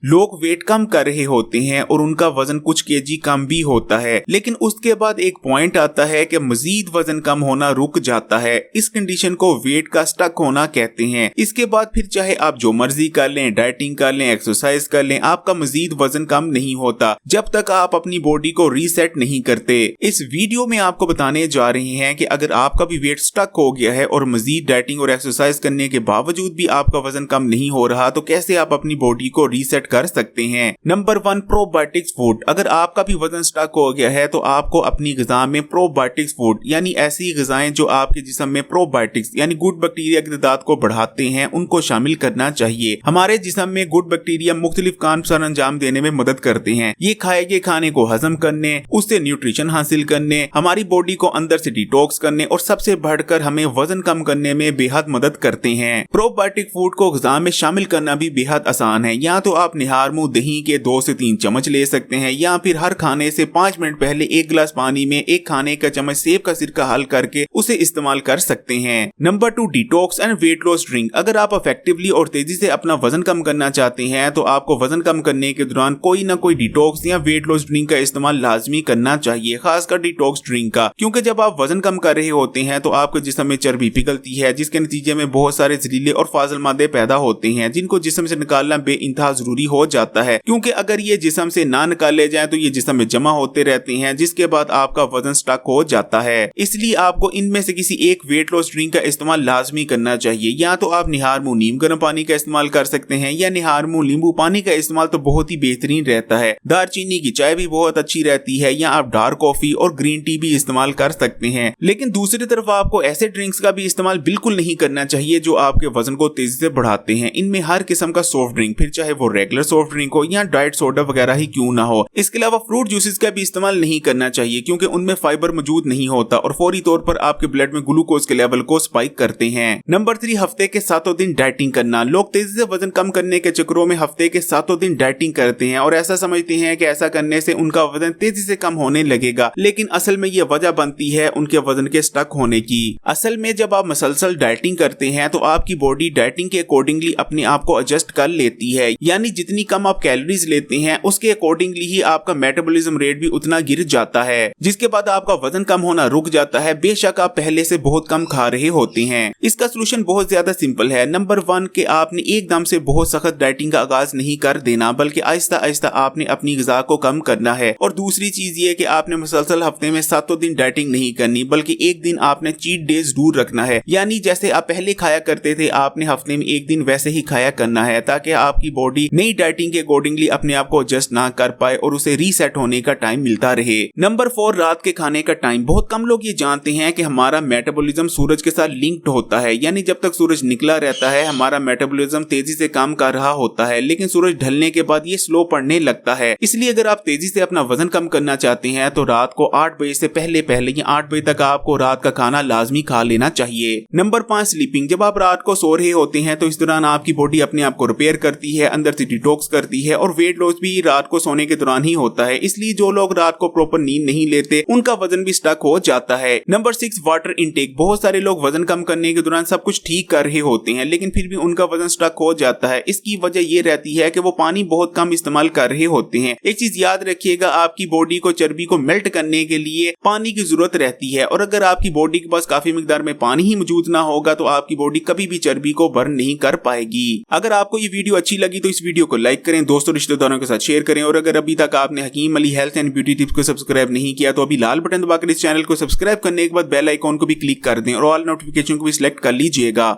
लोग वेट कम कर रहे होते हैं और उनका वजन कुछ केजी कम भी होता है, लेकिन उसके बाद एक पॉइंट आता है कि मजीद वजन कम होना रुक जाता है। इस कंडीशन को वेट का स्टक होना कहते हैं। इसके बाद फिर चाहे आप जो मर्जी कर लें, डाइटिंग कर लें, एक्सरसाइज कर लें, आपका मजीद वजन कम नहीं होता जब तक आप अपनी बॉडी को रीसेट नहीं करते। इस वीडियो में आपको बताने जा रहे हैं कि अगर आपका भी वेट स्टक हो गया है और मजीद डाइटिंग और एक्सरसाइज करने के बावजूद भी आपका वजन कम नहीं हो रहा, तो कैसे आप अपनी बॉडी को रीसेट कर सकते हैं। Number 1, probiotics food. अगर आपका भी वजन स्टक हो गया है तो आपको अपनी ग़िज़ा में प्रोबायोटिक्स फूड यानी ऐसी ग़िज़ाएं जो आपके जिस्म में प्रोबायोटिक्स यानी गुड बैक्टीरिया की तादाद को बढ़ाते हैं उनको शामिल करना चाहिए। हमारे जिस्म में गुड बैक्टीरिया मुख्तलिफ काम सर अंजाम देने में मदद करते हैं। ये खाए गए खाने को हजम करने, उससे न्यूट्रिशन हासिल करने, हमारी बॉडी को अंदर से डिटॉक्स करने और सबसे बढ़कर हमें वजन कम करने में बेहद मदद करते हैं। प्रोबायोटिक फूड को ग़िज़ा में शामिल करना भी बेहद आसान है। या तो आप निहार मुंह दही के 2 से 3 चम्मच ले सकते हैं, या फिर हर खाने से 5 मिनट पहले 1 गिलास पानी में 1 खाने का चम्मच सेब का सिरका हल करके उसे इस्तेमाल कर सकते हैं। Number 2, detox and weight loss drink. अगर आप इफेक्टिवली और तेजी से अपना वजन कम करना चाहते हैं तो आपको वजन कम करने के दौरान कोई ना कोई डिटॉक्स या वेट लॉस ड्रिंक का इस्तेमाल लाजमी करना चाहिए, खासकर डिटॉक्स ड्रिंक का, क्योंकि जब आप वजन कम कर रहे होते हैं तो आपके जिस्म में चर्बी पिघलती है, जिसके नतीजे में बहुत सारे जहरीले और फाजिल मादे पैदा होते हैं जिनको जिस्म से निकालना बेइंतहा जरूरी हो जाता है, क्योंकि अगर ये जिस्म से ना निकाले जाए तो ये जिस्म में जमा होते रहते हैं, जिसके बाद आपका वजन स्टक हो जाता है। इसलिए आपको इनमें से किसी एक वेट लॉस ड्रिंक का इस्तेमाल लाजमी करना चाहिए। या तो आप निहार मुंह नीम गर्म पानी का इस्तेमाल कर सकते हैं, या निहार मुंह नींबू पानी का इस्तेमाल तो बहुत ही बेहतरीन रहता है। दारचीनी की चाय भी बहुत अच्छी रहती है, या आप डार्क कॉफी और ग्रीन टी भी इस्तेमाल कर सकते हैं। लेकिन दूसरी तरफ आपको ऐसे ड्रिंक्स का भी इस्तेमाल बिल्कुल नहीं करना चाहिए जो आपके वजन को तेजी से बढ़ाते हैं। इनमें हर किस्म का सॉफ्ट ड्रिंक, फिर चाहे वो रेगुलर सॉफ्ट ड्रिंक हो या डाइट सोडा वगैरह ही क्यों ना हो। इसके अलावा फ्रूट जूसेस का भी इस्तेमाल नहीं करना चाहिए, क्योंकि उनमें फाइबर मौजूद नहीं होता और फौरी तौर पर आपके ब्लड में ग्लूकोज के लेवल को स्पाइक करते हैं। नंबर 3, हफ्ते के 7 दिन डाइटिंग करना। लोग तेजी से वजन कम करने के चक्करों में हफ्ते के 7 दिन डाइटिंग करते हैं और ऐसा समझते हैं कि ऐसा करने से उनका वजन तेजी से कम होने लगेगा, लेकिन असल में ये वजह बनती है उनके वजन के स्टक होने की। असल में जब आप मसलसल डाइटिंग करते हैं तो आपकी बॉडी डाइटिंग के अकॉर्डिंगली अपने आप को एडजस्ट कर लेती है, यानी जितनी कम आप कैलोरीज लेते हैं उसके अकॉर्डिंगली ही आपका मेटाबॉलिज्म रेट भी उतना गिर जाता है, जिसके बाद आपका वजन कम होना रुक जाता है, बेशक आप पहले से बहुत कम खा रहे होते हैं। इसका सलूशन बहुत ज्यादा सिंपल है। नंबर 1 कि आपने एकदम से बहुत सख्त डाइटिंग का आगाज नहीं कर देना, बल्कि आहिस्ता आहिस्ता आपने अपनी ग़िज़ा को कम करना है। और दूसरी चीज ये कि आपने मुसलसल हफ्ते में 7 दिन डाइटिंग नहीं करनी, बल्कि एक दिन आपने चीट डेज जरूर रखना है, यानी जैसे आप पहले खाया करते थे आपने हफ्ते में एक दिन वैसे ही खाया करना है, ताकि आपकी बॉडी नई डाइटिंग के अकॉर्डिंगली अपने आप को एडजस्ट ना कर पाए और उसे रीसेट होने का टाइम मिलता रहे। नंबर 4, रात के खाने का टाइम। बहुत कम लोग ये जानते हैं कि हमारा मेटाबॉलिज्म सूरज के साथ लिंक्ड होता है, यानी जब तक सूरज निकला रहता है हमारा मेटाबॉलिज्म तेजी से काम कर रहा होता है, लेकिन सूरज ढलने के बाद ये स्लो पड़ने लगता है। इसलिए अगर आप तेजी से अपना वजन कम करना चाहते हैं तो रात को 8 बजे से पहले या 8 बजे तक आपको रात का खाना लाजमी खा लेना चाहिए। Number 5, sleeping. जब आप रात को सो रहे होते हैं तो इस दौरान आपकी बॉडी अपने आप को रिपेयर करती है, अंदर से डिटॉक्स करती है, और वेट लॉस भी रात को सोने के दौरान ही होता है। इसलिए जो लोग रात को प्रॉपर नींद नहीं लेते उनका वजन भी स्टक हो जाता है। Number 6, water intake. बहुत सारे लोग वजन कम करने के दौरान सब कुछ ठीक कर रहे होते हैं, लेकिन फिर भी उनका वजन स्टक हो जाता है। इसकी वजह ये रहती है कि वो पानी बहुत कम इस्तेमाल कर रहे होते हैं। एक चीज याद रखिएगा, आपकी बॉडी को चर्बी को मेल्ट करने के लिए पानी की जरूरत रहती है, और अगर आपकी बॉडी के पास काफी मिकदार में पानी ही मौजूद ना होगा तो आपकी बॉडी कभी भी चर्बी को बर्न नहीं कर पाएगी। अगर आपको ये वीडियो अच्छी लगी तो इस वीडियो को लाइक करें, दोस्तों रिश्तेदारों के साथ शेयर करें, और अगर अभी तक आपने Hakim Ali health and beauty tips को सब्सक्राइब नहीं किया तो अभी लाल बटन दबाकर इस चैनल को सब्सक्राइब करने के बाद बेल आइकॉन को भी क्लिक कर दें और ऑल नोटिफिकेशन को भी सिलेक्ट कर लीजिएगा।